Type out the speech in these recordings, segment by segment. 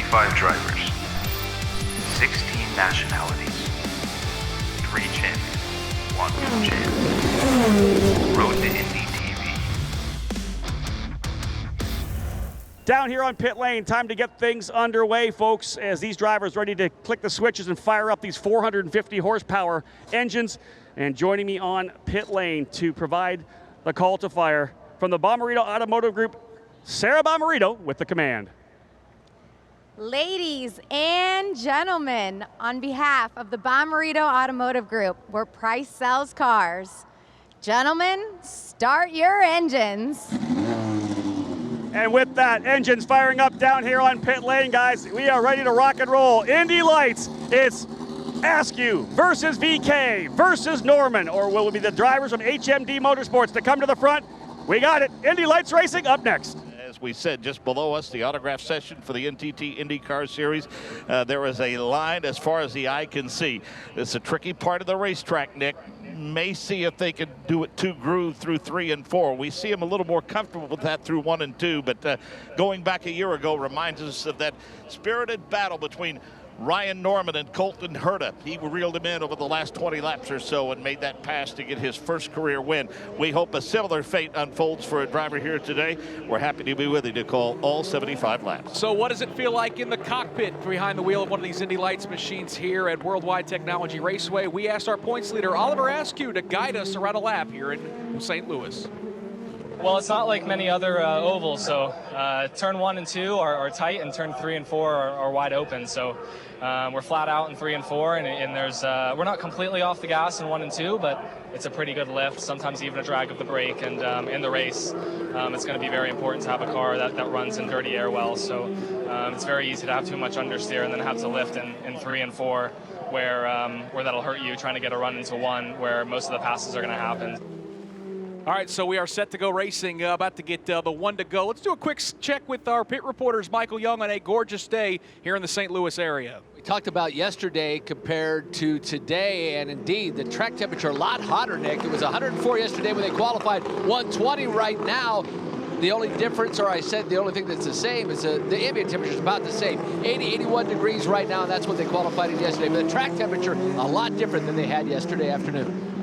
35 drivers, 16 nationalities, 3 champions, 1 champ. Road to Indy TV. Down here on pit lane, time to get things underway, folks, as these drivers ready to click the switches and fire up these 450 horsepower engines. And joining me on pit lane to provide the call to fire from the Bommarito Automotive Group, Sarah Bommarito with the command. Ladies and gentlemen, on behalf of the Bommarito Automotive Group, where price sells cars, gentlemen, start your engines. And with that, engines firing up down here on pit lane, guys. We are ready to rock and roll. Indy lights, it's Askew versus VK versus Norman, or will it be the drivers from HMD Motorsports to come to the front? We got it. Indy lights racing up next. As we said, just below us, the autograph session for the NTT IndyCar Series. There is a line as far as the eye can see. It's a tricky part of the racetrack, Nick. May see if they can do it 2 groove through 3 and 4. We see them a little more comfortable with that through 1 and 2, but going back a year ago reminds us of that spirited battle between Ryan Norman and Colton Herta. He reeled him in over the last 20 laps or so and made that pass to get his first career win. We hope a similar fate unfolds for a driver here today. We're happy to be with you to call all 75 laps. So what does it feel like in the cockpit behind the wheel of one of these Indy Lights machines here at Worldwide Technology Raceway? We asked our points leader, Oliver Askew, to guide us around a lap here in St. Louis. Well, it's not like many other ovals, so turn 1 and 2 are tight, and turn 3 and 4 are wide open. So we're flat out in 3 and 4, and there's we're not completely off the gas in 1 and 2, but it's a pretty good lift, sometimes even a drag of the brake. And in the race, it's going to be very important to have a car that runs in dirty air well. So it's very easy to have too much understeer and then have to lift in 3 and 4, where that'll hurt you trying to get a run into 1, where most of the passes are going to happen. All right, so we are set to go racing, about to get the 1 to go. Let's do a quick check with our pit reporters, Michael Young, on a gorgeous day here in the St. Louis area. We talked about yesterday compared to today, and indeed, the track temperature a lot hotter, Nick. It was 104 yesterday when they qualified, 120 right now. The only difference, or I said the only thing that's the same, is the ambient temperature is about the same. 80, 81 degrees right now, and that's what they qualified in yesterday. But the track temperature, a lot different than they had yesterday afternoon.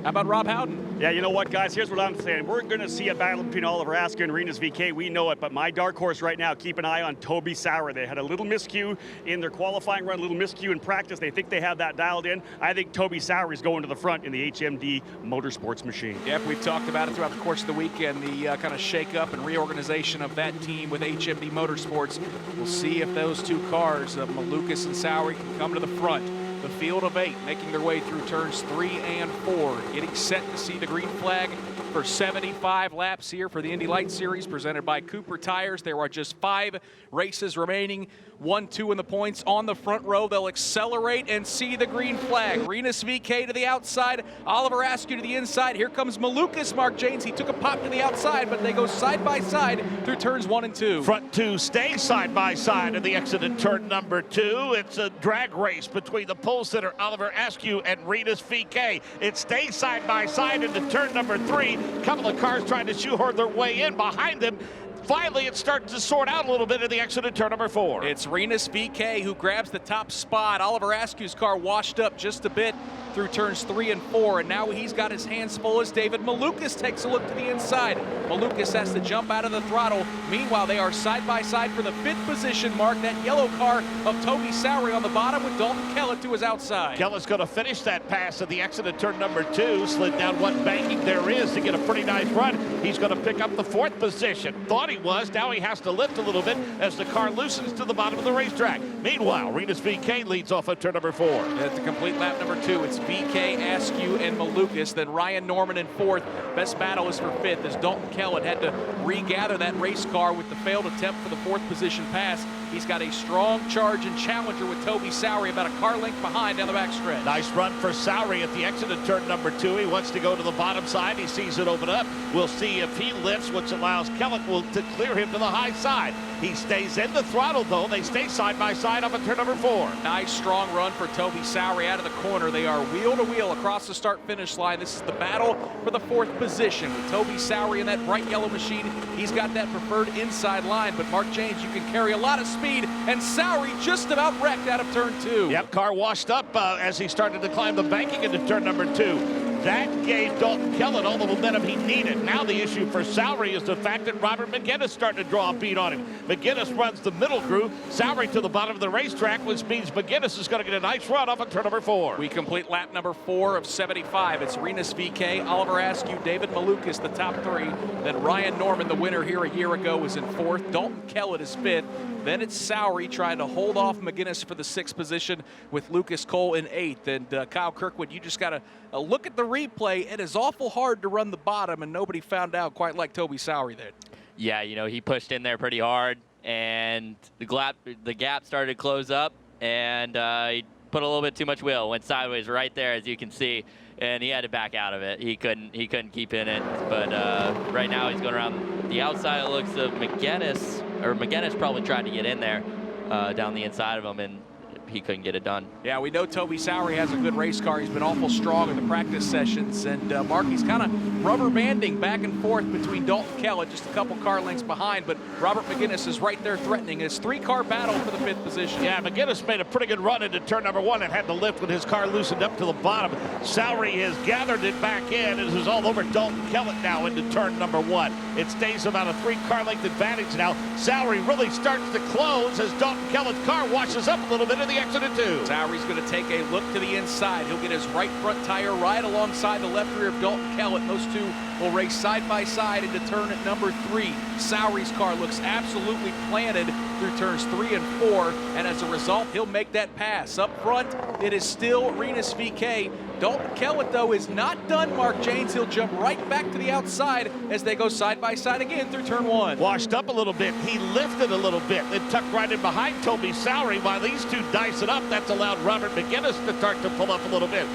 How about Rob Howden? Yeah, you know what, guys? Here's what I'm saying. We're going to see a battle between Oliver Askew and Rinus VK. We know it, but my dark horse right now, keep an eye on Toby Sauer. They had a little miscue in their qualifying run, a little miscue in practice. They think they have that dialed in. I think Toby Sauer is going to the front in the HMD Motorsports machine. Yep, we've talked about it throughout the course of the weekend, the kind of shake-up and reorganization of that team with HMD Motorsports. We'll see if those 2 cars, Malukas and Sauer, can come to the front. The field of 8 making their way through turns 3 and 4, getting set to see the green flag for 75 laps here for the Indy Lights Series presented by Cooper Tires. There are just 5 races remaining. 1, 2 in the points on the front row. They'll accelerate and see the green flag. Rinus VK to the outside, Oliver Askew to the inside. Here comes Malukas, Mark Janes. He took a pop to the outside, but they go side by side through turns 1 and 2. Front 2 stay side by side in the exit at turn number 2. It's a drag race between the pole sitter Oliver Askew and Rinus VK. It stays side by side into turn number 3. A couple of cars trying to shoehorn their way in behind them. Finally, it starts to sort out a little bit at the exit of turn number 4. It's Rinus VK who grabs the top spot. Oliver Askew's car washed up just a bit through turns 3 and 4, and now he's got his hands full as David Malukas takes a look to the inside. Malukas has to jump out of the throttle. Meanwhile, they are side by side for the 5th position, Mark. That yellow car of Toby Sauer on the bottom with Dalton Kellett to his outside. Kellett's going to finish that pass at the exit of turn number 2. Slid down what banking there is to get a pretty nice run. He's going to pick up the 4th position. Thought he was. Now he has to lift a little bit as the car loosens to the bottom of the racetrack. Meanwhile, Rinus VK leads off of turn number 4. At the complete lap number 2, it's VK, Askew, and Malukas. Then Ryan Norman in 4th. Best battle is for 5th as Dalton Kellett had to regather that race car with the failed attempt for the 4th position pass. He's got a strong charge and challenger with Toby Sauer about a car length behind down the backstretch. Nice run for Sauer at the exit of turn number 2. He wants to go to the bottom side. He sees it open up. We'll see if he lifts, which allows Kellett to clear him to the high side. He stays in the throttle, though. They stay side by side up at turn number 4. Nice strong run for Toby Sauer out of the corner. They are wheel to wheel across the start-finish line. This is the battle for the 4th position with Toby Sauer in that bright yellow machine. He's got that preferred inside line, but Mark Janes, you can carry a lot of speed, and Sowery just about wrecked out of turn 2. Yep, car washed up as he started to climb the banking into turn number 2. That gave Dalton Kellett all the momentum he needed. Now the issue for Sowery is the fact that Robert McGinnis starting to draw a beat on him. McGinnis runs the middle groove, Sowery to the bottom of the racetrack, which means McGinnis is going to get a nice run off on turn number 4. We complete lap number 4 of 75. It's Rinus VK, Oliver Askew, David Malukas, the top 3. Then Ryan Norman, the winner here a year ago, was in 4th. Dalton Kellett is 5th. Then it's Sowery trying to hold off McGinnis for the 6th position with Lucas Cole in 8th. And Kyle Kirkwood, you just got to look at the replay. It is awful hard to run the bottom, and nobody found out quite like Toby Sowery there. Yeah, you know, he pushed in there pretty hard, and the gap started to close up, and he put a little bit too much wheel, went sideways right there, as you can see, and he had to back out of it. He couldn't keep in it, but right now he's going around the outside. It looks of McGinnis, or McGinnis probably tried to get in there down the inside of him, and he couldn't get it done. Yeah, we know Toby Sowery has a good race car. He's been awful strong in the practice sessions. And Mark, he's kind of rubber banding back and forth between Dalton Kellett, just a couple car lengths behind. But Robert McGinnis is right there threatening. It's 3-car battle for the 5th position. Yeah, McGinnis made a pretty good run into turn number 1 and had to lift when his car loosened up to the bottom. Sowery has gathered it back in. It is all over Dalton Kellett now into turn number 1. It stays about a 3-car length advantage now. Sowery really starts to close as Dalton Kellett's car washes up a little bit in the exit of 2. Sowery's going to take a look to the inside. He'll get his right front tire right alongside the left rear of Dalton Kellett. And those two will race side by side into turn at number 3. Sowery's car looks absolutely planted through turns 3 and 4, and as a result, he'll make that pass. Up front, it is still Rinus VK. Dalton Kellett, though, is not done, Mark Janes. He'll jump right back to the outside as they go side by side again through turn 1. Washed up a little bit. He lifted a little bit, then tucked right in behind Toby Sowery. While these two dice it up, that's allowed Robert McGinnis to start to pull up a little bit.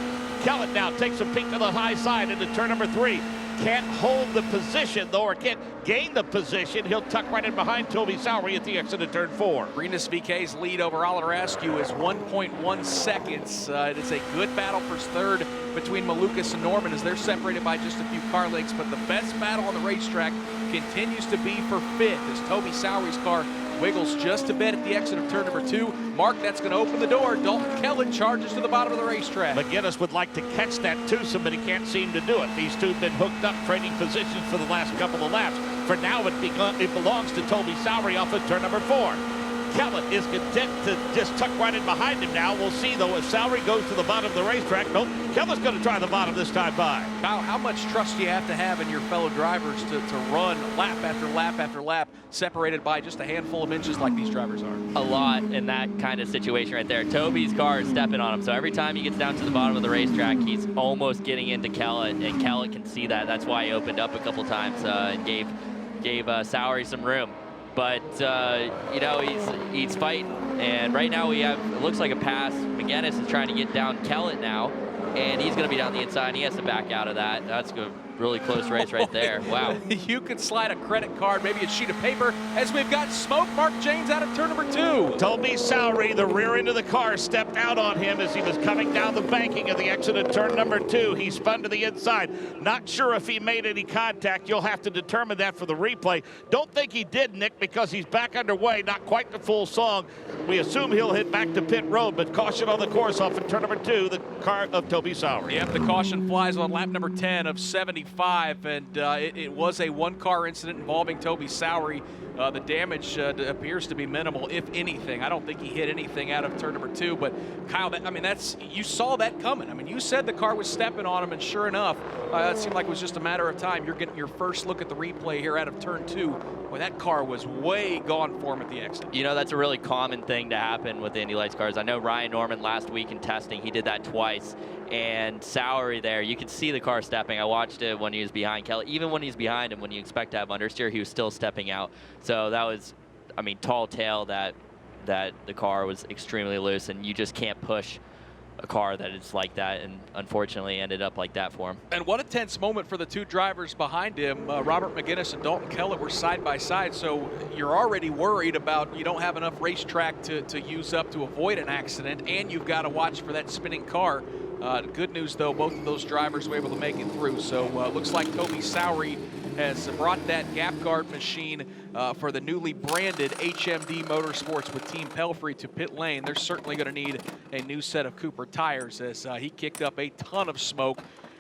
Kellett now takes a peek to the high side into turn number 3. Can't hold the position, though, or can't gain the position. He'll tuck right in behind Toby Sowery at the exit of turn 4. Rinus VK's lead over Oliver Askew is 1.1 seconds. It is a good battle for 3rd between Malukas and Norman as they're separated by just a few car lengths, but the best battle on the racetrack continues to be for 5th as Toby Sowery's car wiggles just a bit at the exit of turn number 2. Mark, that's going to open the door. Dalton Kellett charges to the bottom of the racetrack. McGinnis would like to catch that twosome, but he can't seem to do it. These two have been hooked up, trading positions for the last couple of laps. For now, it belongs to Toby Sowery off of turn number 4. Kellett is content to just tuck right in behind him now. We'll see, though, if Sowery goes to the bottom of the racetrack. Nope, Kellett's going to try the bottom this time by. Kyle, how much trust do you have to have in your fellow drivers to run lap after lap after lap, separated by just a handful of inches like these drivers are? A lot in that kind of situation right there. Toby's car is stepping on him, so every time he gets down to the bottom of the racetrack, he's almost getting into Kellett, and Kellett can see that. That's why he opened up a couple times and gave Sowery some room. But, you know, he's fighting, and right now it looks like a pass. McGinnis is trying to get down Kellett now, and he's going to be down the inside, and he has to back out of that. That's a really close race right there. Wow. You could slide a credit card, maybe a sheet of paper, as we've got smoke. Mark Janes out of turn number 2. Toby Sowery, the rear end of the car, stepped out on him as he was coming down the banking at the exit of turn number 2. He spun to the inside. Not sure if he made any contact. You'll have to determine that for the replay. Don't think he did, Nick, because he's back underway. Not quite the full song. We assume he'll hit back to pit road, but caution on the course off of turn number 2, the car of Toby Sowery. Yep, the caution flies on lap number 10 of 75, and it was a 1-car incident involving Toby Sowery. The damage appears to be minimal, if anything. I don't think he hit anything out of turn number 2, but Kyle, you saw that coming. I mean, you said the car was stepping on him, and sure enough, it seemed like it was just a matter of time. You're getting your first look at the replay here out of turn 2. Well, that car was way gone for him at the exit. You know, that's a really common thing to happen with the Indy Lights cars. I know Ryan Norman last week in testing, he did that twice. And Sowery there, you could see the car stepping. I watched it when he was behind Kellett. Even when he's behind him, when you expect to have understeer, he was still stepping out. So that was, I mean, tall tale that the car was extremely loose, and you just can't push a car that is like that, and unfortunately ended up like that for him. And what a tense moment for the two drivers behind him. Robert McGinnis and Dalton Kellett were side by side, so you're already worried about you don't have enough racetrack to use up to avoid an accident, and you've got to watch for that spinning car. Good news, though, both of those drivers were able to make it through. So looks like Toby Sowery has brought that gap guard machine for the newly branded HMD Motorsports with Team Pelfrey to pit lane. They're certainly going to need a new set of Cooper tires, as he kicked up a ton of smoke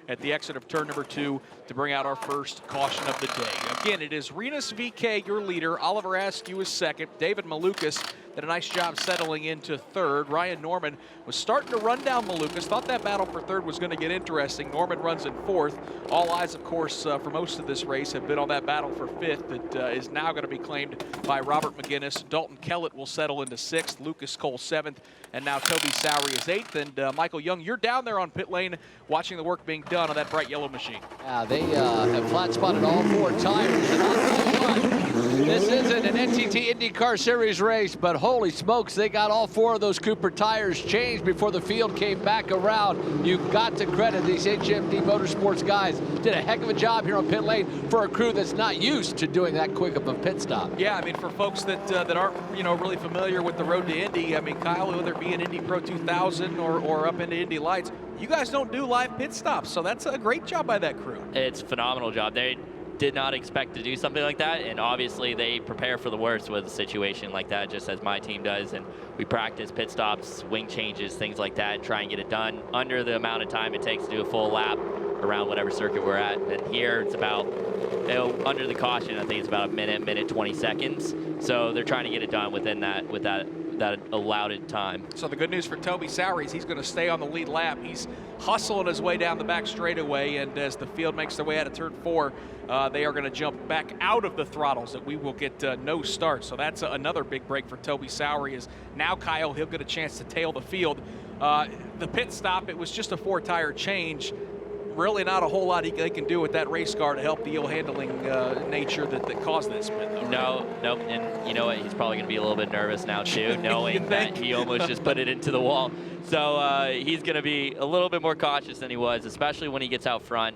at the exit of turn number 2 to bring out our first caution of the day. Again, it is Renus VK, your leader. Oliver Askew is second. David Malukas did a nice job settling into third. Ryan Norman was starting to run down Malukas. Thought that battle for third was going to get interesting. Norman runs in fourth. All eyes, of course, for most of this race have been on that battle for fifth that is now going to be claimed by Robert McGinnis. Dalton Kellett will settle into sixth. Lucas Cole seventh. And now Toby Sowery is eighth. And Michael Young, you're down there on pit lane watching the work being done on that bright yellow machine. Yeah, they have flat spotted all 4 tires. And I'll tell you what, this isn't an NTT IndyCar Series race, but holy smokes, they got all 4 of those Cooper tires changed before the field came back around. You've got to credit these HMD Motorsports guys. Did a heck of a job here on pit lane for a crew that's not used to doing that quick of a pit stop. Yeah, I mean, for folks that aren't, really familiar with the road to Indy, I mean, Kyle, whether it be an Indy Pro 2000 or up into Indy Lights, you guys don't do live pit stops, so that's a great job by that crew. It's a phenomenal job. They did not expect to do something like that, and obviously they prepare for the worst with a situation like that, just as my team does, and we practice pit stops, wing changes, things like that, and try and get it done under the amount of time it takes to do a full lap around whatever circuit we're at. And here it's about, under the caution, I think it's about a minute 20 seconds. So they're trying to get it done within that, with that allowed time. So the good news for Toby Sowery is he's going to stay on the lead lap. He's hustling his way down the back straightaway, and as the field makes their way out of turn 4, they are going to jump back out of the throttles, that we will get no start. So that's another big break for Toby Sowery, is now Kyle, he'll get a chance to tail the field. The pit stop, it was just a 4-tire change. Really not a whole lot they can do with that race car to help the ill handling nature that caused that spin, though. No, nope. And you know what? He's probably going to be a little bit nervous now, too, knowing that he almost just put it into the wall. So he's going to be a little bit more cautious than he was, especially when he gets out front.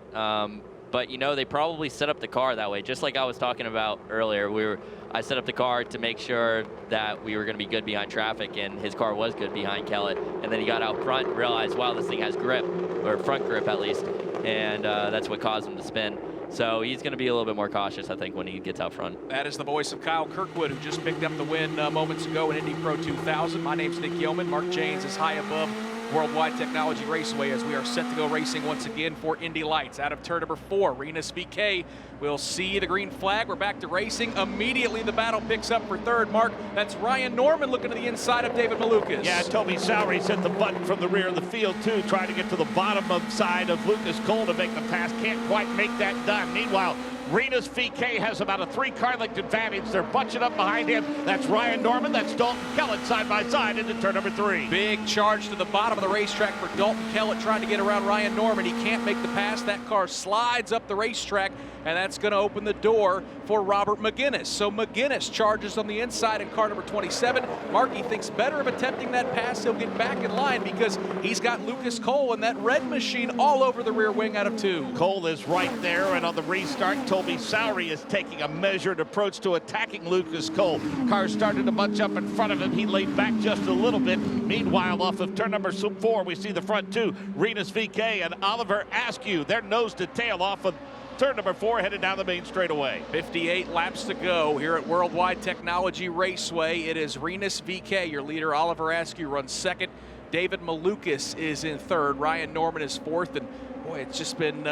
But, they probably set up the car that way. Just like I was talking about earlier, I set up the car to make sure that we were going to be good behind traffic, and his car was good behind Kellett. And then he got out front and realized, wow, this thing has grip, or front grip at least. And that's what caused him to spin. So he's going to be a little bit more cautious, I think, when he gets out front. That is the voice of Kyle Kirkwood, who just picked up the win moments ago in Indy Pro 2000. My name's Nick Yeoman. Mark Janes is high above Worldwide Technology Raceway as we are set to go racing once again for Indy Lights. Out of turn number 4, Renus VK will see the green flag. We're back to racing. Immediately the battle picks up for third. Mark, that's Ryan Norman looking to the inside of David Malukas. Yeah, Toby Sowery's hit the button from the rear of the field too, trying to get to the bottom of side of Lucas Cole to make the pass. Can't quite make that done. Meanwhile, Renus VK has about a 3-car length advantage. They're bunching up behind him. That's Ryan Norman. That's Dalton Kellett side by side into turn number 3. Big charge to the bottom of the racetrack for Dalton Kellett trying to get around Ryan Norman. He can't make the pass. That car slides up the racetrack, and that's going to open the door for Robert McGinnis. So McGinnis charges on the inside in car number 27. Markey thinks better of attempting that pass. He'll get back in line because he's got Lucas Cole and that red machine all over the rear wing out of 2. Cole is right there, and on the restart, Toby Sowery is taking a measured approach to attacking Lucas Cole. Car started to bunch up in front of him. He laid back just a little bit. Meanwhile, off of turn number 4, we see the front 2, Renus VK and Oliver Askew. They're nose to tail off of turn number 4, headed down the main straightaway. 58 laps to go here at Worldwide Technology Raceway. It is Renus VK, your leader. Oliver Askew runs second. David Malukas is in third. Ryan Norman is fourth. And boy, it's just been,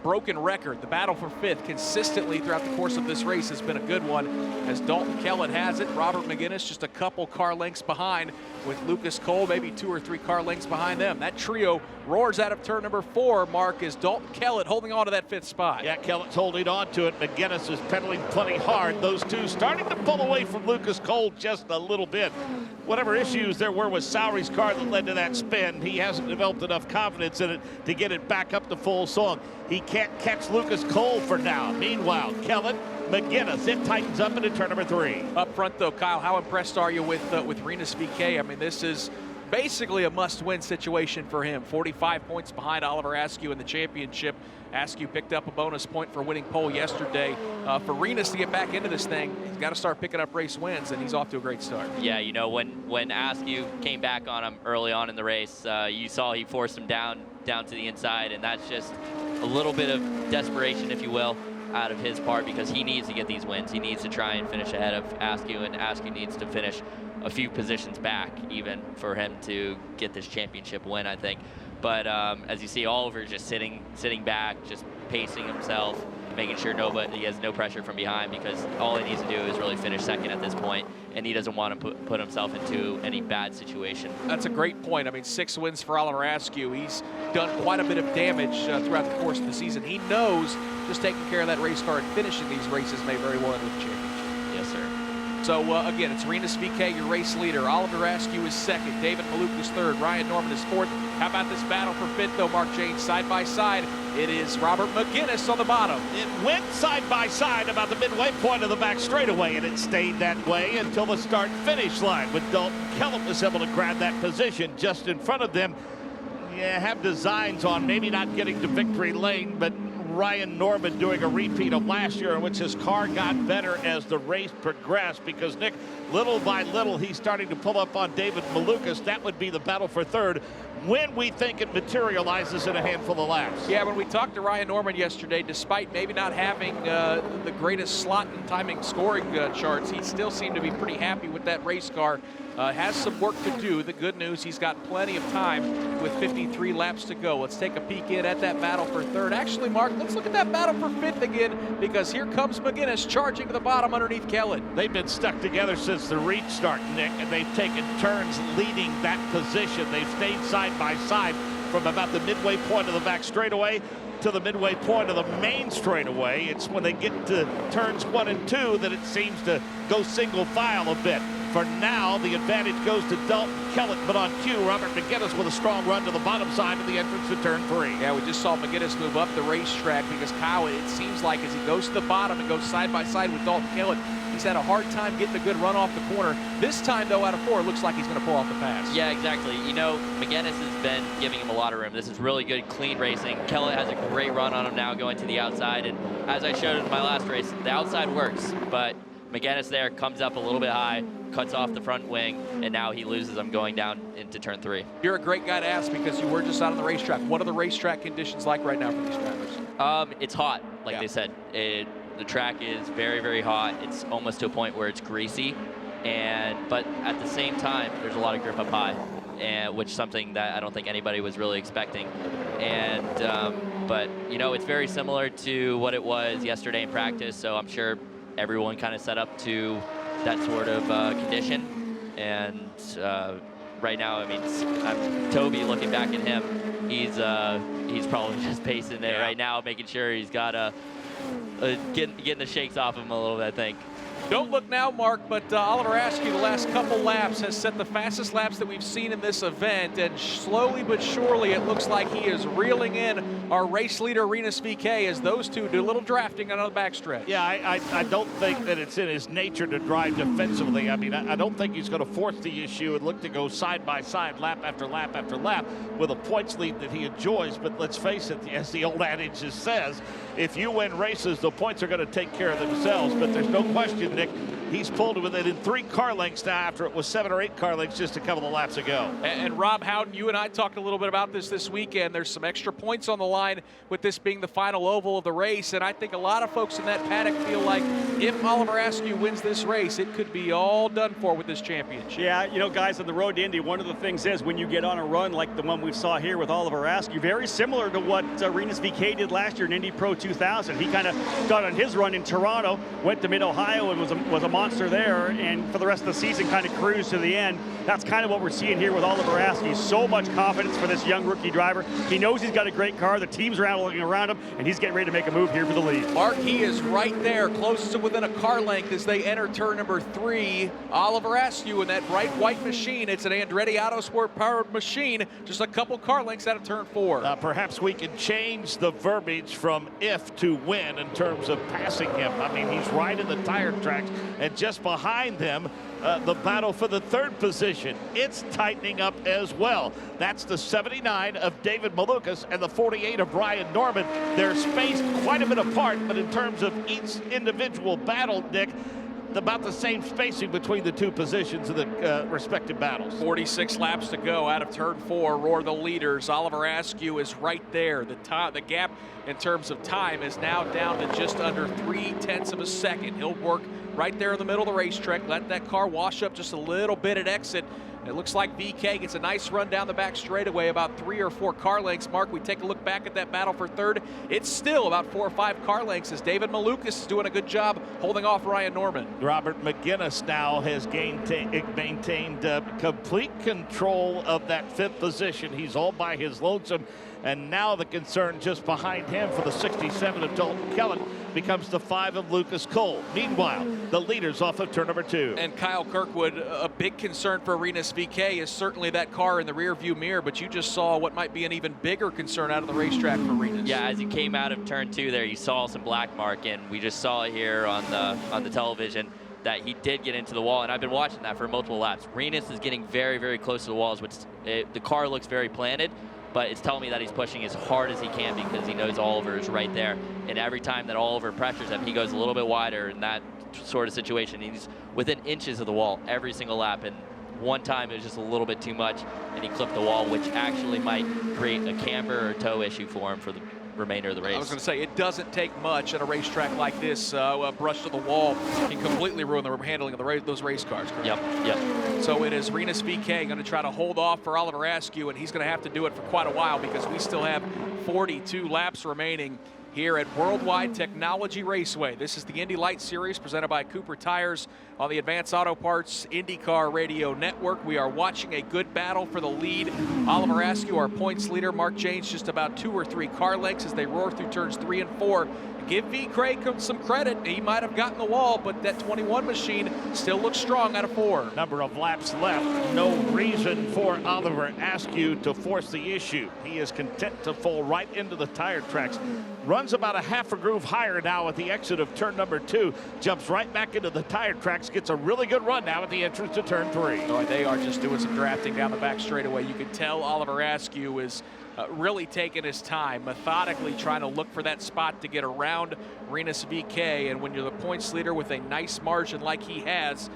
broken record. The battle for fifth consistently throughout the course of this race has been a good one, as Dalton Kellett has it. Robert McGinnis just a couple car lengths behind, with Lucas Cole maybe 2 or 3 car lengths behind them. That trio roars out of turn number 4. Mark, is Dalton Kellett holding on to that 5th spot. Yeah, Kellett's holding on to it. McGinnis is pedaling plenty hard. Those two starting to pull away from Lucas Cole just a little bit. Whatever issues there were with Sowery's car that led to that spin, he hasn't developed enough confidence in it to get it back up to full song. He can't catch Lucas Cole for now. Meanwhile, Kellett, McGinnis, it tightens up into turn number 3. Up front, though, Kyle, how impressed are you with Renus VK? I mean, this is basically a must-win situation for him. 45 points behind Oliver Askew in the championship. Askew picked up a bonus point for winning pole yesterday. For Renus to get back into this thing, he's got to start picking up race wins, and he's off to a great start. Yeah, when Askew came back on him early on in the race, you saw he forced him down to the inside, and that's just a little bit of desperation, if you will. out of his part because he needs to get these wins. He needs to try and finish ahead of Askew, and Askew needs to finish a few positions back even for him to get this championship win, I think. But as you see, Oliver just sitting back, just pacing himself, making sure he has no pressure from behind, because all he needs to do is really finish second at this point, and he doesn't want to put himself into any bad situation. That's a great point. I mean, 6 wins for Oliver Askew. He's done quite a bit of damage throughout the course of the season. He knows just taking care of that race car and finishing these races may very well end with the championship. Yes, sir. So again, it's Rinus VeeKay, your race leader. Oliver Askew is second. David Maluk is third. Ryan Norman is fourth. How about this battle for fifth, though, Mark James? Side by side, it is Robert McGinnis on the bottom. It went side by side about the midway point of the back straightaway, and it stayed that way until the start-finish line, when Dalton Kellett was able to grab that position just in front of them. Yeah, have designs on maybe not getting to victory lane, but Ryan Norman doing a repeat of last year in which his car got better as the race progressed, because Nick, little by little, he's starting to pull up on David Malukas. That would be the battle for third when we think it materializes in a handful of laps. Yeah, when we talked to Ryan Norman yesterday, despite maybe not having the greatest slot and timing scoring charts, he still seemed to be pretty happy with that race car. Has some work to do. The good news, he's got plenty of time with 53 laps to go. Let's take a peek in at that battle for third. Actually, Mark, let's look at that battle for fifth again, because here comes McGinnis charging to the bottom underneath Kellett. They've been stuck together since the restart, Nick, and they've taken turns leading that position. They've stayed side by side from about the midway point of the back straightaway to the midway point of the main straightaway. It's when they get to turns 1 and 2 that it seems to go single file a bit. For now, the advantage goes to Dalton Kellett, but on cue, Robert McGinnis with a strong run to the bottom side of the entrance to turn 3. Yeah, we just saw McGinnis move up the racetrack, because Kyle, it seems like as he goes to the bottom and goes side by side with Dalton Kellett, he's had a hard time getting a good run off the corner. This time, though, out of 4, it looks like he's going to pull off the pass. Yeah, exactly. You know, McGinnis has been giving him a lot of room. This is really good, clean racing. Kellett has a great run on him now going to the outside, and as I showed in my last race, the outside works, but McGinnis there comes up a little bit high, cuts off the front wing, and now he loses him going down into turn 3. You're a great guy to ask, because you were just out on the racetrack. What are the racetrack conditions like right now for these drivers? It's hot, like they said. The track is very, very hot. It's almost to a point where it's greasy, but at the same time, there's a lot of grip up high, which is something that I don't think anybody was really expecting. But you know, it's very similar to what it was yesterday in practice, so I'm sure everyone kind of set up to that sort of condition. And right now, I mean, Toby, looking back at him, he's probably just pacing it right now, making sure he's got getting the shakes off him a little bit, I think. Don't look now, Mark, but Oliver Askew, the last couple laps, has set the fastest laps that we've seen in this event, and slowly but surely it looks like he is reeling in our race leader, Rinus VeeKay, as those two do a little drafting on the backstretch. Yeah, I don't think that it's in his nature to drive defensively. I mean, I don't think he's going to force the issue and look to go side by side, lap after lap after lap, with a points lead that he enjoys. But let's face it, as the old adage says, if you win races, the points are going to take care of themselves. But there's no question, Nick, he's pulled within 3 car lengths now, after it was 7 or 8 car lengths just a couple of laps ago. And Rob Howden, you and I talked a little bit about this weekend. There's some extra points on the line with this being the final oval of the race, and I think a lot of folks in that paddock feel like if Oliver Askew wins this race, it could be all done for with this championship. Yeah, you know, guys, on the road to Indy, one of the things is when you get on a run like the one we saw here with Oliver Askew, very similar to what Rinus VeeKay did last year in Indy Pro 2000. He kind of got on his run in Toronto, went to Mid-Ohio, and was a monster there, and for the rest of the season kind of cruised to the end. That's kind of what we're seeing here with Oliver Askew. So much confidence for this young rookie driver. He knows he's got a great car. The team's rallying around him, and he's getting ready to make a move here for the lead. Mark, he is right there, close to within a car length as they enter turn number 3. Oliver Askew in that bright white machine. It's an Andretti Autosport powered machine, just a couple car lengths out of turn 4. Perhaps we can change the verbiage from if to win in terms of passing him. I mean, he's right in the tire tracks, and just behind them, the battle for the 3rd position. It's tightening up as well. That's the 79 of David Malukas and the 48 of Ryan Norman. They're spaced quite a bit apart, but in terms of each individual battle, Nick, about the same spacing between the two positions of the respective battles. 46 laps to go out of turn 4. Roar the leaders. Oliver Askew is right there. The gap in terms of time is now down to just under 0.3 of a second. He'll work right there in the middle of the racetrack. Let that car wash up just a little bit at exit. It looks like VK gets a nice run down the back straightaway, about 3 or 4 car lengths. Mark, we take a look back at that battle for third. It's still about 4 or 5 car lengths as David Malukas is doing a good job holding off Ryan Norman. Robert McGinnis now has maintained complete control of that 5th position. He's all by his lonesome. And now the concern just behind him for the 67 of Dalton Kellett becomes the 5 of Lucas Cole. Meanwhile, the leaders off of turn number 2. And Kyle Kirkwood, a big concern for Arenas VK is certainly that car in the rear view mirror, but you just saw what might be an even bigger concern out of the racetrack for Arenas. Yeah, as he came out of turn 2 there, you saw some black mark, and we just saw it here on the television that he did get into the wall, and I've been watching that for multiple laps. Arenas is getting very, very close to the walls, which the car looks very planted, but it's telling me that he's pushing as hard as he can because he knows Oliver is right there. And every time that Oliver pressures him, he goes a little bit wider in that sort of situation. He's within inches of the wall every single lap. And one time it was just a little bit too much, and he clipped the wall, which actually might create a camber or tow issue for him for the remainder of the race. I was going to say, it doesn't take much at a racetrack like this. A brush to the wall can completely ruin the handling of those race cars. Correct? Yep. So it is Arenas VK going to try to hold off for Oliver Askew, and he's going to have to do it for quite a while because we still have 42 laps remaining here at Worldwide Technology Raceway. This is the Indy Light Series presented by Cooper Tires on the Advanced Auto Parts IndyCar Radio Network. We are watching a good battle for the lead. Oliver Askew, our points leader. Mark Janes just about 2 or 3 car lengths as they roar through turns 3 and 4. Give V. Craig some credit. He might have gotten the wall, but that 21 machine still looks strong out of 4. Number of laps left. No reason for Oliver Askew to force the issue. He is content to fall right into the tire tracks. Runs about a half a groove higher now at the exit of turn number 2. Jumps right back into the tire tracks. Gets a really good run now at the entrance to turn 3. Oh, they are just doing some drafting down the back straightaway. You can tell Oliver Askew is really taking his time, methodically trying to look for that spot to get around Arenas VK. And when you're the points leader with a nice margin like he has,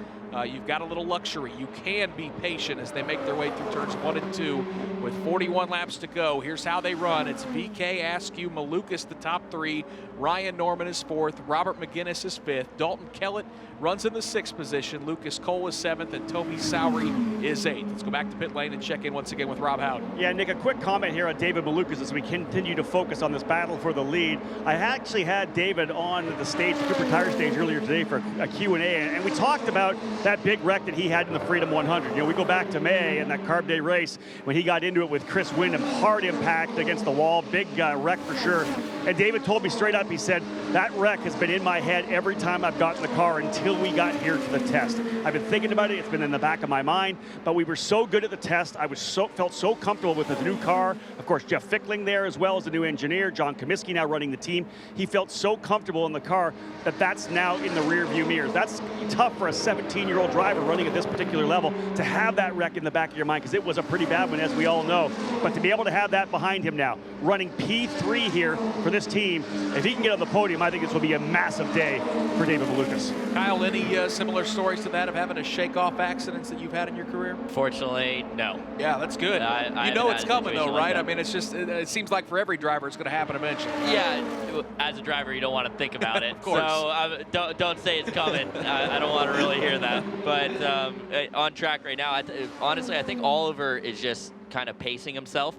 you've got a little luxury. You can be patient as they make their way through turns 1 and 2 with 41 laps to go. Here's how they run. It's VK, Askew, Malukas, the top 3. Ryan Norman is 4th. Robert McGinnis is 5th. Dalton Kellett runs in the 6th position. Lucas Cole is 7th, and Toby Sowery is 8th. Let's go back to pit lane and check in once again with Rob Howden. Yeah, Nick, a quick comment here on David Malukas as we continue to focus on this battle for the lead. I actually had David on the stage, the Cooper Tire stage earlier today for a Q&A, and we talked about that big wreck that he had in the Freedom 100. You know, we go back to May and that Carb Day race when he got into it with Chris Windham. Hard impact against the wall, big wreck for sure. And David told me straight up, he said, that wreck has been in my head every time I've gotten in the car until we got here to the test. I've been thinking about it. It's been in the back of my mind, but we were so good at the test. I felt so comfortable with the new car. Of course, Jeff Fickling there as well as the new engineer, John Comiskey now running the team. He felt so comfortable in the car that that's now in the rear view mirrors. That's tough for a 17-year-old driver running at this particular level to have that wreck in the back of your mind, because it was a pretty bad one, as we all know. But to be able to have that behind him now, running P3 here for this team, if he can get on the podium, I think this will be a massive day for David Malukas. Kyle, any similar stories to that of having a shake-off accidents that you've had in your career? Fortunately, no. Yeah, that's good. I you know it's coming though, right? Like I mean, it's just, it seems like for every driver it's going to happen eventually. Yeah, as a driver, you don't want to think about it. Of course. So don't say it's coming. I don't want to really hear that. But on track right now, honestly, I think Oliver is just kind of pacing himself,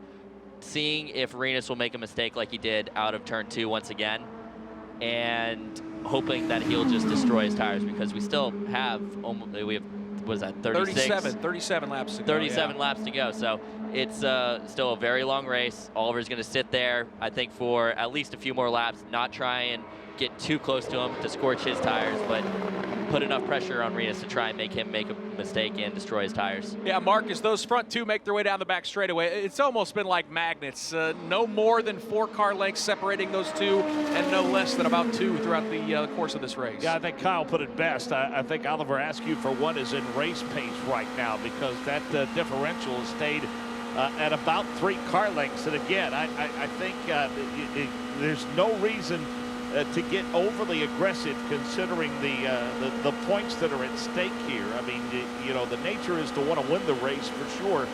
seeing if Arenas will make a mistake like he did out of turn 2 once again, and hoping that he'll just destroy his tires, because we still have almost, what is that, 37 laps to go. 37 laps to go. So it's still a very long race. Oliver's going to sit there, I think, for at least a few more laps, not try and get too close to him to scorch his tires, but put enough pressure on Arenas to try and make him make a mistake and destroy his tires. Yeah, Mark, as those front 2 make their way down the back straightaway, it's almost been like magnets. No more than 4 car lengths separating those 2, and no less than about 2 throughout the course of this race. Yeah, I think Kyle put it best. I think Oliver Askew, for one, is in race pace right now, because that differential has stayed at about 3 car lengths. And again, I think there's no reason to get overly aggressive considering the points that are at stake here. I mean, you know, the nature is to want to win the race for sure,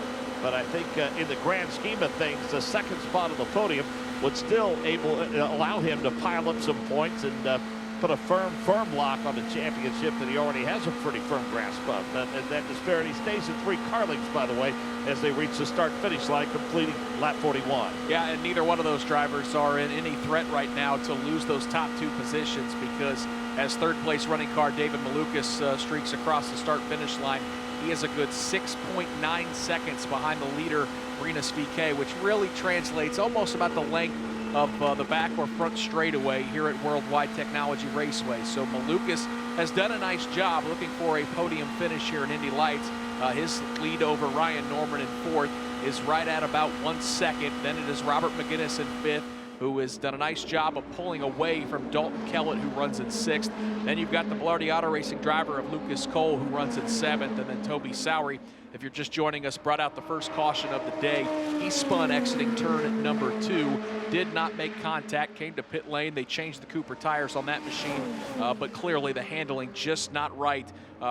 but I think in the grand scheme of things, the second spot on the podium would still allow him to pile up some points and put a firm lock on the championship that he already has a pretty firm grasp of. And that disparity stays at 3 car lengths, by the way, as they reach the start-finish line, completing lap 41. Yeah, and neither one of those drivers are in any threat right now to lose those top 2 positions, because as third-place running car David Malukas streaks across the start-finish line, he is a good 6.9 seconds behind the leader, Rinus VeeKay, which really translates almost about the length of the back or front straightaway here at Worldwide Technology Raceway. So Malukas has done a nice job looking for a podium finish here in Indy Lights. His lead over Ryan Norman in 4th is right at about 1 second. Then it is Robert McGinnis in 5th, who has done a nice job of pulling away from Dalton Kellett, who runs in 6th. Then you've got the Belardi Auto Racing driver of Lucas Cole, who runs in 7th, and then Toby Sowery, if you're just joining us, brought out the first caution of the day. He spun exiting turn at number 2, did not make contact, came to pit lane. They changed the Cooper tires on that machine, but clearly the handling just not right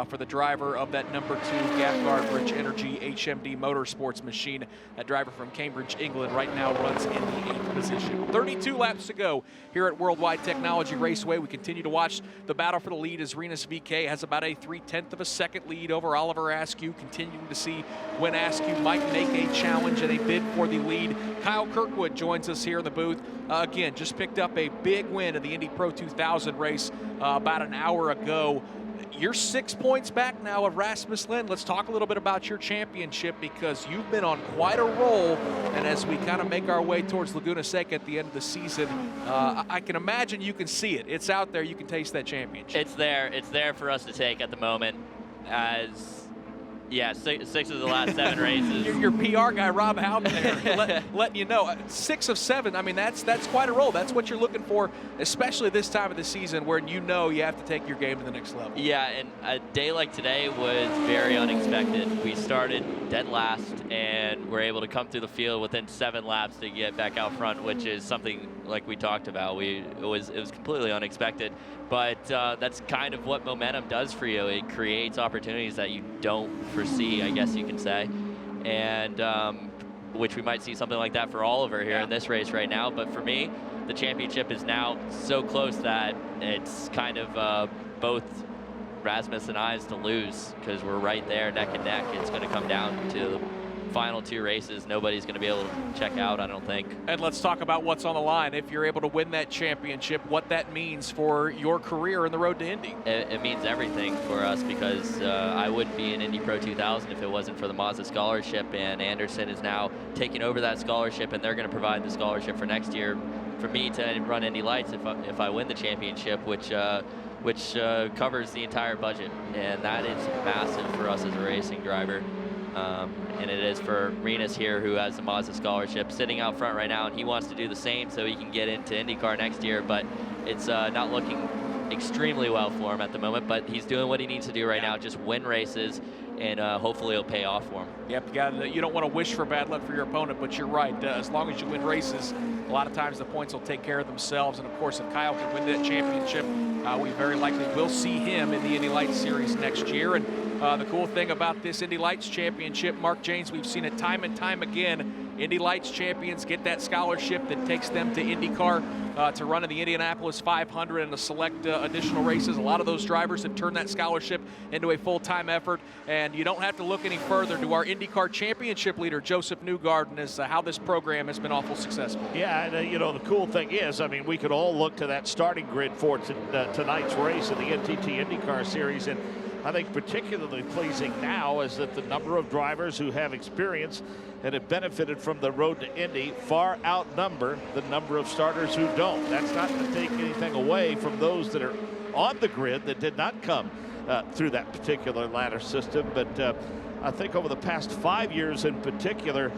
for the driver of that number 2 Gap Rich Energy HMD Motorsports machine. That driver from Cambridge, England, right now runs in the 8th position. 32 laps to go here at Worldwide Technology Raceway. We continue to watch the battle for the lead as Rinus VeeKay has about a 3/10 of a second lead over Oliver Askew, continuing to see when Askew might make a challenge and a bid for the lead. Kyle Kirkwood joins us here in the booth. Again, just picked up a big win at the Indy Pro 2000 race about an hour ago. You're 6 points back now of Rasmus Lindh. Let's talk a little bit about your championship, because you've been on quite a roll. And as we kind of make our way towards Laguna Seca at the end of the season, I can imagine you can see it. It's out there. You can taste that championship. It's there. It's there for us to take at the moment. Yeah, 6 of the last 7 races. Your PR guy, Rob Howden, there, letting you know, 6 of 7. I mean, that's quite a roll. That's what you're looking for, especially this time of the season, where you know you have to take your game to the next level. Yeah, and a day like today was very unexpected. We started dead last, and we're able to come through the field within 7 laps to get back out front, which is something like we talked about. It was completely unexpected. But that's kind of what momentum does for you. It creates opportunities that you don't foresee, I guess you can say. And which we might see something like that for Oliver here in this race right now. But for me, the championship is now so close that it's kind of both Rasmus and I's to lose, because we're right there neck and neck. It's going to come down to the final 2 races. Nobody's going to be able to check out, I don't think. And let's talk about what's on the line. If you're able to win that championship, what that means for your career in the road to Indy. It means everything for us, because I wouldn't be in Indy Pro 2000 if it wasn't for the Mazda scholarship, and Anderson is now taking over that scholarship, and they're going to provide the scholarship for next year for me to run Indy Lights if I win the championship, which covers the entire budget, and that is massive for us as a racing driver. And it is for Rinus here, who has the Mazda scholarship, sitting out front right now, and he wants to do the same so he can get into IndyCar next year, but it's not looking extremely well for him at the moment, but he's doing what he needs to do right now, just win races, and hopefully it'll pay off for him. Yep, you don't want to wish for bad luck for your opponent, but you're right. As long as you win races, a lot of times the points will take care of themselves. And of course, if Kyle can win that championship, we very likely will see him in the Indy Lights Series next year. And the cool thing about this Indy Lights Championship, Mark James, we've seen it time and time again. Indy Lights champions get that scholarship that takes them to IndyCar to run in the Indianapolis 500 and to select additional races. A lot of those drivers have turned that scholarship into a full-time effort, and you don't have to look any further to our IndyCar championship leader, Joseph Newgarden, as how this program has been awful successful. Yeah, and you know, the cool thing is, I mean, we could all look to that starting grid for tonight's race in the NTT IndyCar Series, and I think particularly pleasing now is that the number of drivers who have experience and have benefited from the road to Indy far outnumber the number of starters who don't. That's not to take anything away from those that are on the grid that did not come through that particular ladder system, but I think over the past 5 years in particular,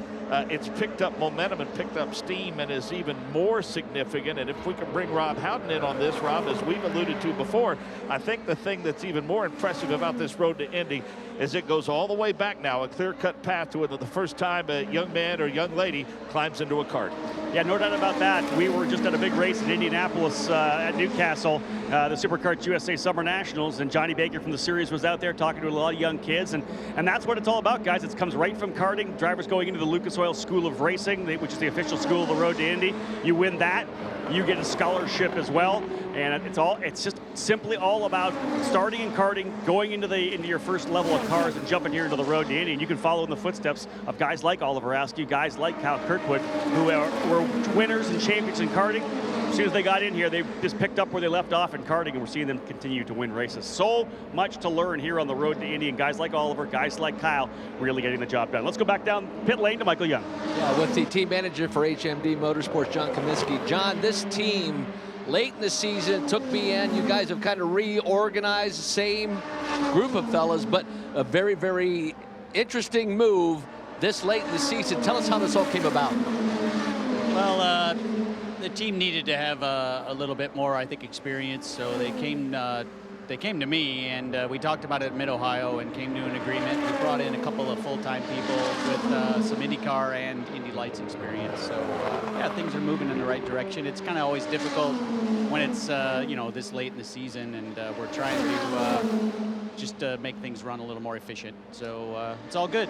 it's picked up momentum and picked up steam and is even more significant. And if we can bring Rob Houghton in on this, Rob, as we've alluded to before, I think the thing that's even more impressive about this road to Indy is it goes all the way back now, a clear-cut path to it the first time a young man or young lady climbs into a kart. Yeah, no doubt about that. We were just at a big race in Indianapolis at Newcastle, the Superkarts USA Summer Nationals, and Johnny Baker from the series was out there talking to a lot of young kids, and that's what it's all about, guys. It comes right from karting. Drivers going into the Lucas Oil School of Racing, which is the official school of the road to Indy. You win that, you get a scholarship as well, and it's just simply all about starting in karting, going into your first level of cars, and jumping here into the road to Indy. And you can follow in the footsteps of guys like Oliver Askew, guys like Kyle Kirkwood, who were winners and champions in karting. As soon as they got in here, they just picked up where they left off in karting, and we're seeing them continue to win races. So much to learn here on the road to Indy, and guys like Oliver, guys like Kyle, really getting the job done. Let's go back down pit lane to Michael Young. Yeah, with the team manager for HMD Motorsports, John Comiskey. John, this team late in the season took me in. You guys have kind of reorganized, same group of fellas, but a very, very interesting move this late in the season. Tell us how this all came about. Well, the team needed to have a little bit more, I think, experience, so they came to me, and we talked about it at Mid-Ohio and came to an agreement. We brought in a couple of full-time people with some IndyCar and Indy Lights experience. So, yeah, things are moving in the right direction. It's kind of always difficult when it's, this late in the season, and we're trying to just make things run a little more efficient. So it's all good.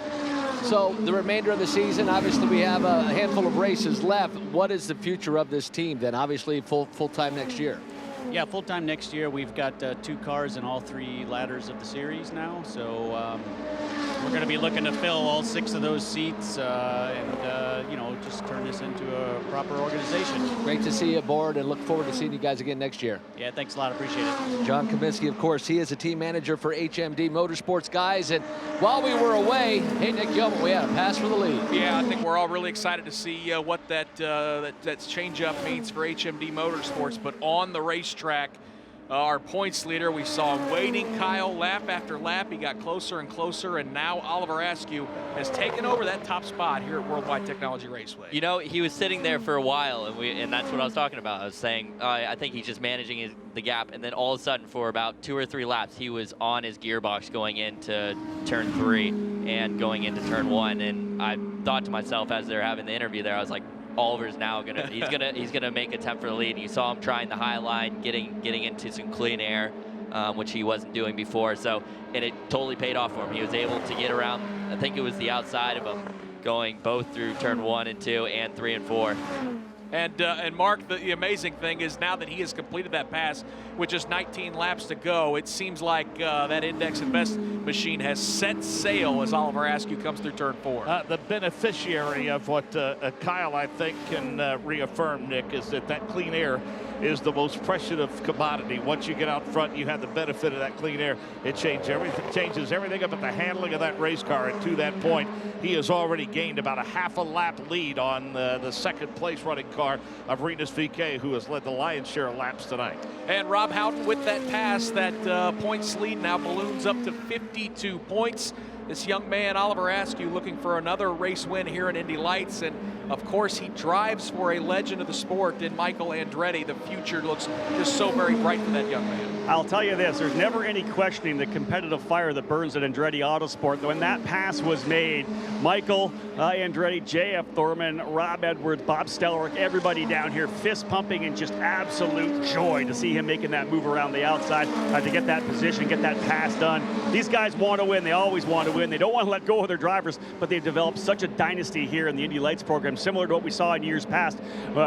So the remainder of the season, obviously we have a handful of races left. What is the future of this team then? Obviously full-time next year. Yeah, full-time next year. We've got 2 cars in all 3 ladders of the series now. So we're going to be looking to fill all 6 of those seats and just turn this into a proper organization. Great to see you aboard, and look forward to seeing you guys again next year. Yeah, thanks a lot. Appreciate it. John Comiskey, of course, he is a team manager for HMD Motorsports, guys. And while we were away, hey, Nick Yeoman, we had a pass for the lead. Yeah, I think we're all really excited to see what that change-up means for HMD Motorsports. But on the racetrack, our points leader, we saw him waiting, Kyle, lap after lap. He got closer and closer, and now Oliver Askew has taken over that top spot here at Worldwide Technology Raceway. You know, he was sitting there for a while, and that's what I was talking about. I was saying, I think he's just managing the gap, and then all of a sudden, for about 2 or 3 laps, he was on his gearbox going into turn 3 and going into turn 1, and I thought to myself as they're having the interview there, I was like, Oliver's now he's gonna make attempt for the lead. You saw him trying the high line, getting into some clean air, which he wasn't doing before. So, and it totally paid off for him. He was able to get around, I think it was the outside of him, going both through turn 1 and 2 and 3 and 4. And Mark, the amazing thing is now that he has completed that pass with just 19 laps to go, it seems like that Index Invest machine has set sail as Oliver Askew comes through turn 4. The beneficiary of what Kyle, I think, can reaffirm, Nick, is that clean air is the most precious of commodity. Once you get out front, you have the benefit of that clean air. It changes everything up at the handling of that race car. And to that point, he has already gained about a half a lap lead on the second place running car of Renus VK, who has led the lion's share of laps tonight. And Rob Houghton with that pass, that points lead now balloons up to 52 points. This young man, Oliver Askew, looking for another race win here at Indy Lights. And of course, he drives for a legend of the sport in Michael Andretti. The future looks just so very bright for that young man. I'll tell you this, there's never any questioning the competitive fire that burns at Andretti Autosport. When that pass was made, Michael Andretti, J.F. Thorman, Rob Edwards, Bob Stellerick, everybody down here fist pumping and just absolute joy to see him making that move around the outside to get that position, get that pass done. These guys want to win. They always want to win. They don't want to let go of their drivers, but they've developed such a dynasty here in the Indy Lights program, similar to what we saw in years past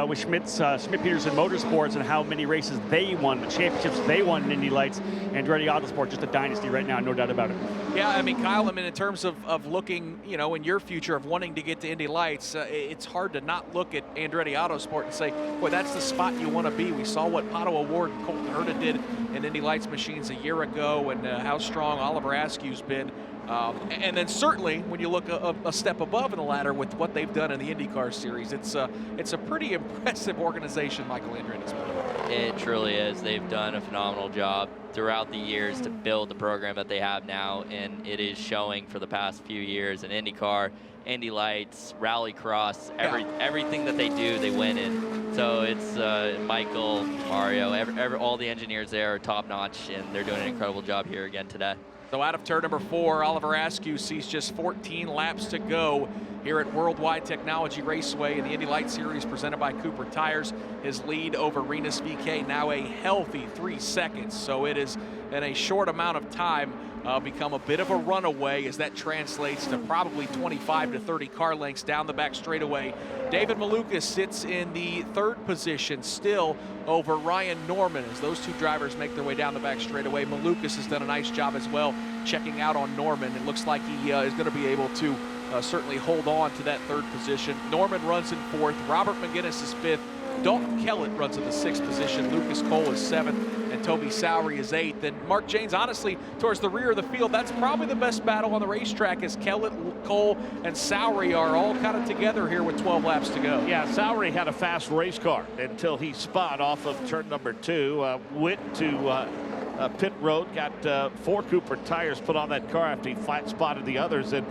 with Schmidt-Peterson Motorsports and how many races they won, the championships they won in Indy Lights. Andretti Autosport, just a dynasty right now, no doubt about it. Yeah, I mean, Kyle, in terms of looking, in your future of wanting to get to Indy Lights, it's hard to not look at Andretti Autosport and say, boy, that's the spot you want to be. We saw what Pato O'Ward and Colton Herta did in Indy Lights machines a year ago, and how strong Oliver Askew's been And then certainly when you look a step above in the ladder with what they've done in the IndyCar series, it's a pretty impressive organization Michael Andretti's put. It truly is. They've done a phenomenal job throughout the years to build the program that they have now, and it is showing for the past few years in IndyCar, Indy Lights, Rallycross, everything that they do, they win in. So it's Michael, Mario, all the engineers there are top notch, and they're doing an incredible job here again today. So out of turn number 4, Oliver Askew sees just 14 laps to go here at Worldwide Technology Raceway in the Indy Lights Series presented by Cooper Tires. His lead over Rinus VeeKay now a healthy 3 seconds. So it is in a short amount of time become a bit of a runaway as that translates to probably 25 to 30 car lengths down the back straightaway. David Malukas sits in the 3rd position still over Ryan Norman as those two drivers make their way down the back straightaway. Malukas has done a nice job as well checking out on Norman. It looks like he is going to be able to certainly hold on to that 3rd position. Norman runs in 4th. Robert McGinnis is 5th. Dalton Kellett runs in the 6th position. Lucas Cole is 7th, and Toby Sowery is 8th. And Mark Janes, honestly, towards the rear of the field, that's probably the best battle on the racetrack as Kellett, Cole, and Sowery are all kind of together here with 12 laps to go. Yeah, Sowery had a fast race car until he spun off of turn number 2, went to pit road, got 4 Cooper tires put on that car after he flat spotted the others, and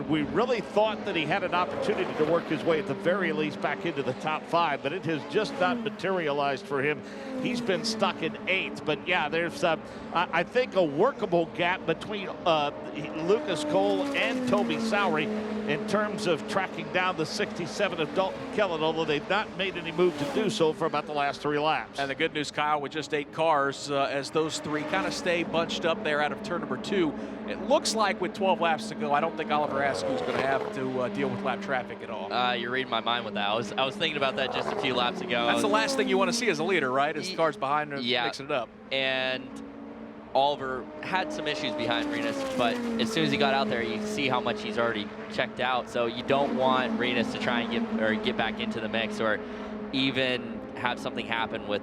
we really thought that he had an opportunity to work his way at the very least back into the top 5, but it has just not materialized for him. He's been stuck in 8th, but yeah, there's I think a workable gap between Lucas Cole and Toby Sowery in terms of tracking down the 67 of Dalton Kellett, although they've not made any move to do so for about the last 3 laps. And the good news, Kyle, with just 8 cars, as those 3 kind of stay bunched up there out of turn number 2, it looks like with 12 laps to go, I don't think Oliver Askew is going to have to deal with lap traffic at all. You're reading my mind with that. I was thinking about that just a few laps ago. That's the last thing you want to see as a leader, right? Is the cars behind him mixing it up. And Oliver had some issues behind Rinus, but as soon as he got out there, you see how much he's already checked out. So you don't want Rinus to try and get back into the mix, or even have something happen with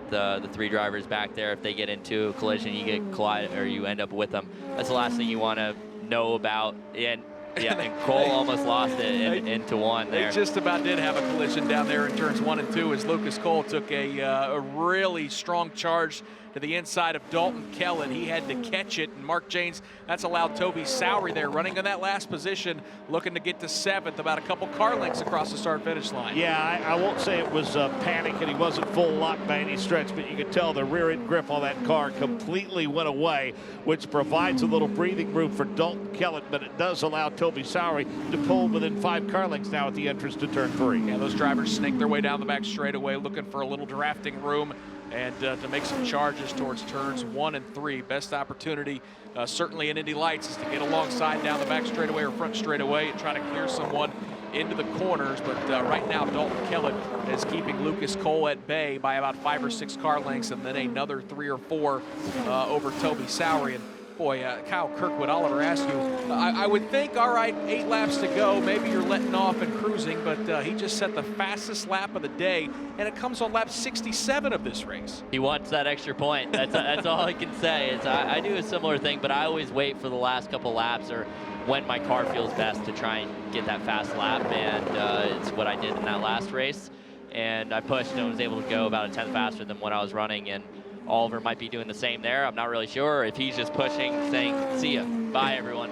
the 3 drivers back there. If they get into a collision, you get collided, or you end up with them. That's the last thing you want to know about. And and Cole almost lost it into 1 there. They just about did have a collision down there in turns 1 and 2 as Lucas Cole took a really strong charge to the inside of Dalton Kellett. He had to catch it, and Mark Janes, that's allowed Toby Sowery there running in that last position, looking to get to 7th, about a couple car lengths across the start-finish line. Yeah, I won't say it was panic and he wasn't full lock by any stretch, but you could tell the rear end grip on that car completely went away, which provides a little breathing room for Dalton Kellett, but it does allow Toby Sowery to pull within 5 car lengths now at the entrance to turn 3. Yeah, those drivers snake their way down the back straightaway, looking for a little drafting room and to make some charges towards turns 1 and 3. Best opportunity, certainly in Indy Lights, is to get alongside down the back straightaway or front straightaway and try to clear someone into the corners. But right now, Dalton Kellett is keeping Lucas Cole at bay by about 5 or 6 car lengths, and then another 3 or 4 over Toby Sowery. And boy, Kyle Kirkwood, Oliver Askew, I would think, all right, 8 laps to go, maybe you're letting off and cruising, but he just set the fastest lap of the day, and it comes on lap 67 of this race. He wants that extra point. That's all I can say. I do a similar thing, but I always wait for the last couple laps or when my car feels best to try and get that fast lap, and it's what I did in that last race. And I pushed and was able to go about a 10th faster than when I was running, and Oliver might be doing the same there. I'm not really sure if he's just pushing, saying, see ya, bye everyone,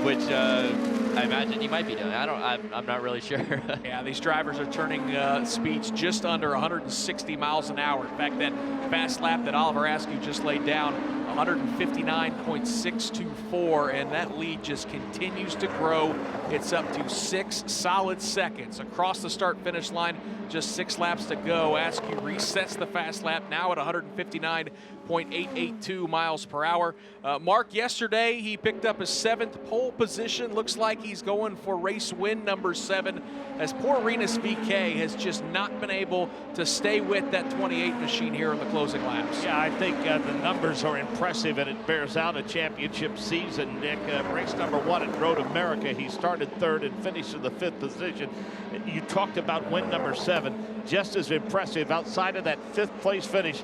which I imagine he might be doing. I'm not really sure. Yeah, these drivers are turning speeds just under 160 miles an hour. In fact, that fast lap that Oliver Askew just laid down, 159.624, and that lead just continues to grow. It's up to 6 solid seconds across the start-finish line. Just 6 laps to go. Askew resets the fast lap now at 159.882 miles per hour. Mark, yesterday he picked up his 7th pole position. Looks like he's going for race win number 7, as poor Rinus VeeKay has just not been able to stay with that 28 machine here in the closing laps. Yeah, I think the numbers are impressive, and it bears out a championship season, Nick. Race number 1 at Road America, he started 3rd and finished in the 5th position. You talked about win number 7, just as impressive. Outside of that 5th place finish,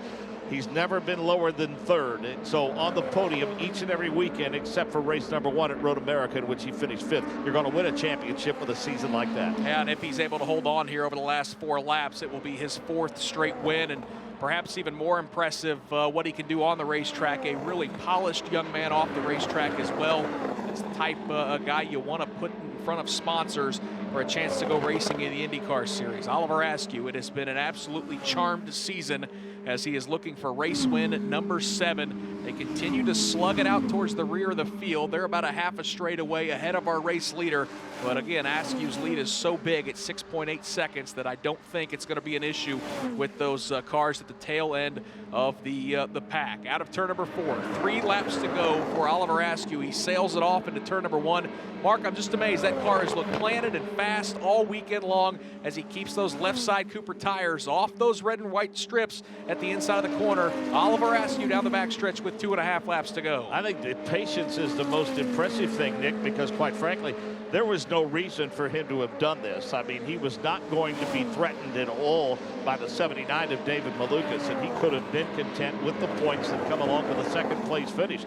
He's never been lower than third. So on the podium each and every weekend, except for race number 1 at Road America, in which he finished 5th. You're going to win a championship with a season like that. And if he's able to hold on here over the last 4 laps, it will be his 4th straight win, and perhaps even more impressive what he can do on the racetrack. A really polished young man off the racetrack as well. It's the type of guy you want to put in front of sponsors for a chance to go racing in the IndyCar Series. Oliver Askew, it has been an absolutely charmed season as he is looking for race win number 7. They continue to slug it out towards the rear of the field. They're about a half a straightaway ahead of our race leader. But again, Askew's lead is so big at 6.8 seconds that I don't think it's going to be an issue with those cars at the tail end of the pack. Out of turn number 4, 3 laps to go for Oliver Askew. He sails it off into turn number 1. Mark, I'm just amazed. That car has looked planted and fast all weekend long as he keeps those left side Cooper tires off those red and white strips at the inside of the corner. Oliver Askew down the backstretch with 2.5 laps to go. I think the patience is the most impressive thing, Nick, because quite frankly, there was no reason for him to have done this. I mean, he was not going to be threatened at all by the 79 of David Malukas, and he could have been content with the points that come along with a second place finish.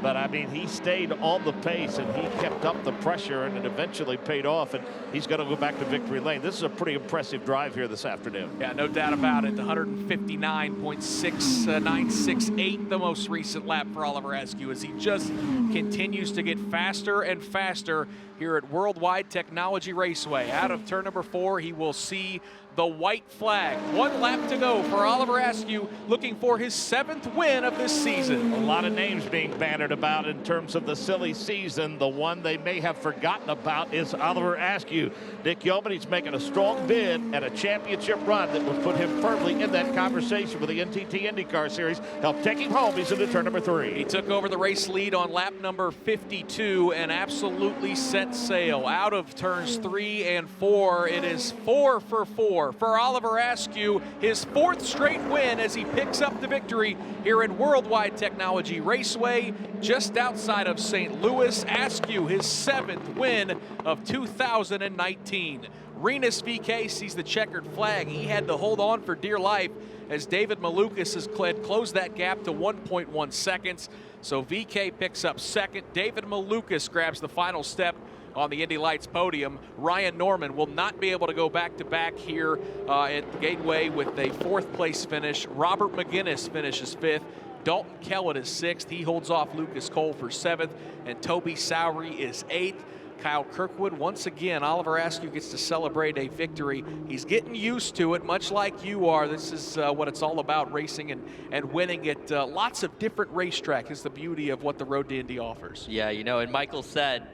But I mean, he stayed on the pace and he kept up the pressure, and it eventually paid off, and he's going to go back to victory lane. This is a pretty impressive drive here this afternoon. Yeah, no doubt about it. 159.6968, the most recent lap for Oliver Askew, as he just continues to get faster and faster here at Worldwide Technology Raceway. Out of turn number 4, he will see the white flag. 1 lap to go for Oliver Askew, looking for his 7th win of this season. A lot of names being bannered about in terms of the silly season. The one they may have forgotten about is Oliver Askew. Dick Yeoman, he's making a strong bid at a championship run that would put him firmly in that conversation with the NTT IndyCar Series. Help take him home. He's into turn number 3. He took over the race lead on lap number 52 and absolutely set sail. Out of turns 3 and 4, it is 4 for 4 for Oliver Askew, his 4th straight win as he picks up the victory here at Worldwide Technology Raceway just outside of St. Louis. Askew, his 7th win of 2019. Rinus VK sees the checkered flag. He had to hold on for dear life as David Malukas has closed that gap to 1.1 seconds. So VK picks up 2nd. David Malukas grabs the final step on the Indy Lights podium. Ryan Norman will not be able to go back-to-back here at the Gateway with a 4th place finish. Robert McGinnis finishes 5th. Dalton Kellett is 6th. He holds off Lucas Cole for 7th. And Toby Sowery is 8th. Kyle Kirkwood, once again, Oliver Askew gets to celebrate a victory. He's getting used to it, much like you are. This is what it's all about, racing and winning at lots of different racetracks. It's the beauty of what the Road to Indy offers. Yeah, you know, and Michael said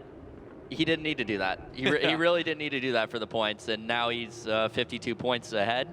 he didn't need to do that. He really didn't need to do that for the points, and now he's 52 points ahead.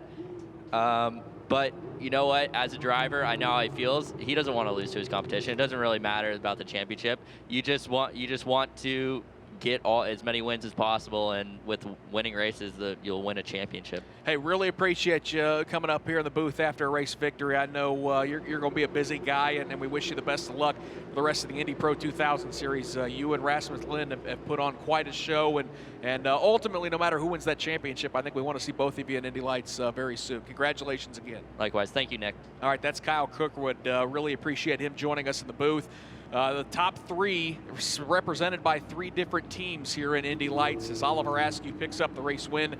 But you know what? As a driver, I know how he feels. He doesn't want to lose to his competition. It doesn't really matter about the championship. You just want to get as many wins as possible, and with winning races, you'll win a championship. Hey, really appreciate you coming up here in the booth after a race victory. I know you're going to be a busy guy, and we wish you the best of luck for the rest of the Indy Pro 2000 Series. You and Rasmus Lind have put on quite a show, and ultimately, no matter who wins that championship, I think we want to see both of you in Indy Lights very soon. Congratulations again. Likewise. Thank you, Nick. All right, that's Kyle Kirkwood. Really appreciate him joining us in the booth. The top 3 represented by 3 different teams here in Indy Lights as Oliver Askew picks up the race win.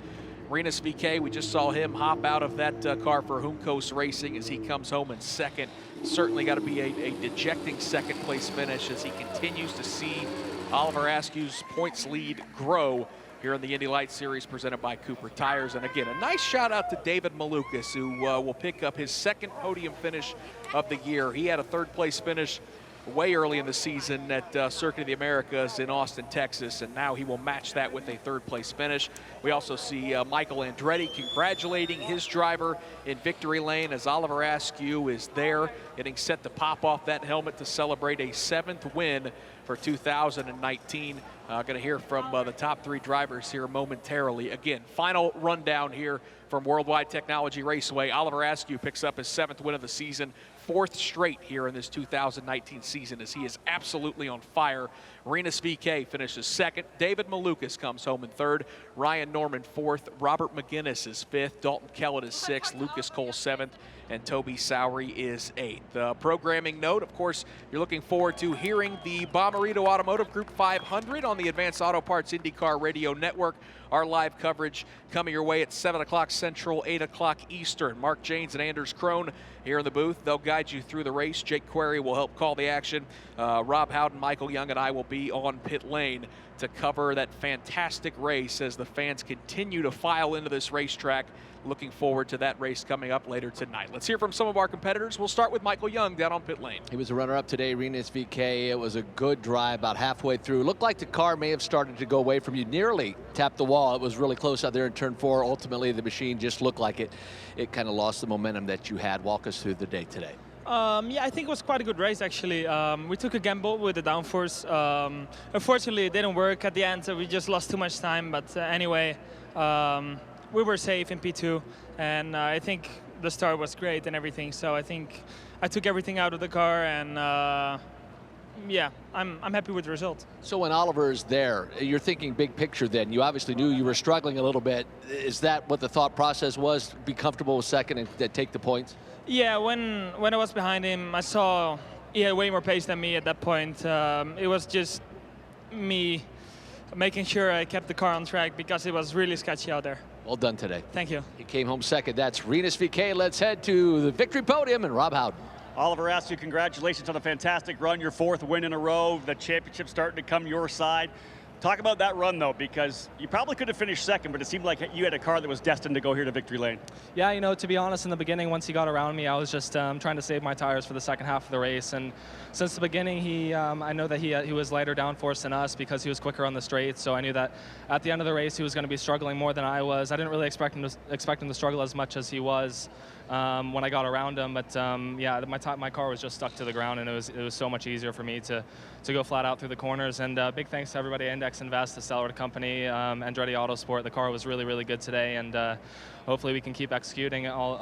Rinus VK, we just saw him hop out of that car for Juncos Racing as he comes home in 2nd. Certainly got to be a dejecting 2nd place finish as he continues to see Oliver Askew's points lead grow here in the Indy Lights Series presented by Cooper Tires. And again, a nice shout out to David Malukas, who will pick up his 2nd podium finish of the year. He had a 3rd place finish way early in the season at Circuit of the Americas in Austin, Texas, and now he will match that with a 3rd place finish. We also see Michael Andretti congratulating his driver in victory lane as Oliver Askew is there, getting set to pop off that helmet to celebrate a 7th win for 2019. Going to hear from the top 3 drivers here momentarily. Again, final rundown here from Worldwide Technology Raceway. Oliver Askew picks up his 7th win of the season, 4th straight here in this 2019 season, as he is absolutely on fire. Renus VK finishes 2nd. David Malukas comes home in 3rd. Ryan Norman 4th. Robert McGinnis is 5th. Dalton Kellett is 6th. Lucas Cole 7th. And Toby Sowery is 8th. Programming note, of course, you're looking forward to hearing the Bommarito Automotive Group 500 on the Advanced Auto Parts IndyCar Radio Network. Our live coverage coming your way at 7 o'clock Central, 8 o'clock Eastern. Mark Janes and Anders Krohn here in the booth. They'll guide you through the race. Jake Query will help call the action. Rob Howden, Michael Young, and I will be on pit lane to cover that fantastic race as the fans continue to file into this racetrack. Looking forward to that race coming up later tonight. Let's hear from some of our competitors. We'll start with Michael Young down on pit lane. He was a runner-up today, Renus VK. It was a good drive about halfway through. Looked like the car may have started to go away from you. Nearly tapped the wall. It was really close out there in turn 4. Ultimately, the machine just looked like it kind of lost the momentum that you had. Walk us through the day today. Yeah, I think it was quite a good race, actually. We took a gamble with the downforce. Unfortunately, it didn't work at the end, so we just lost too much time. But anyway, we were safe in P2, and I think the start was great and everything. So I think I took everything out of the car, and yeah, I'm happy with the result. So when Oliver is there, you're thinking big picture then. You obviously knew you were struggling a little bit. Is that what the thought process was? Be comfortable with second and take the points? Yeah, when I was behind him, I saw he had way more pace than me at that point. It was just me making sure I kept the car on track because it was really sketchy out there. Well done today. Thank you. He came home second. That's Renus VK. Let's head to the victory podium and Rob Howden. Oliver Askew, congratulations on a fantastic run, your 4th win in a row. The championship starting to come your side. Talk about that run, though, because you probably could have finished second, but it seemed like you had a car that was destined to go here to victory lane. Yeah, you know, to be honest, in the beginning, once he got around me, I was just trying to save my tires for the second half of the race. And since the beginning, I know that he was lighter downforce than us because he was quicker on the straight. So I knew that at the end of the race, he was going to be struggling more than I was. I didn't really expect him to struggle as much as he was when I got around him. But yeah, my car was just stuck to the ground, and it was so much easier for me to go flat out through the corners. And big thanks to everybody at Index Invest, the Stellar Company, Andretti Autosport. The car was really, really good today, and hopefully we can keep executing it all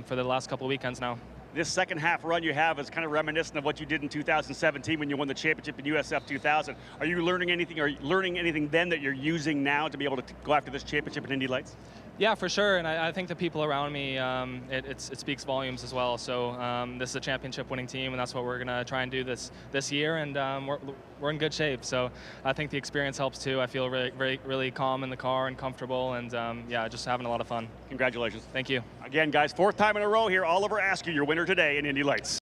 for the last couple of weekends now. This second half run you have is kind of reminiscent of what you did in 2017 when you won the championship in USF 2000. Are you learning anything then that you're using now to be able to go after this championship in Indy Lights? Yeah, for sure, and I think the people around me, it speaks volumes as well. So this is a championship-winning team, and that's what we're gonna try and do this year, and we're in good shape. So I think the experience helps too. I feel really calm in the car and comfortable, and yeah, just having a lot of fun. Congratulations. Thank you. Again, guys, 4th time in a row here. Oliver Askew, your winner today in Indy Lights.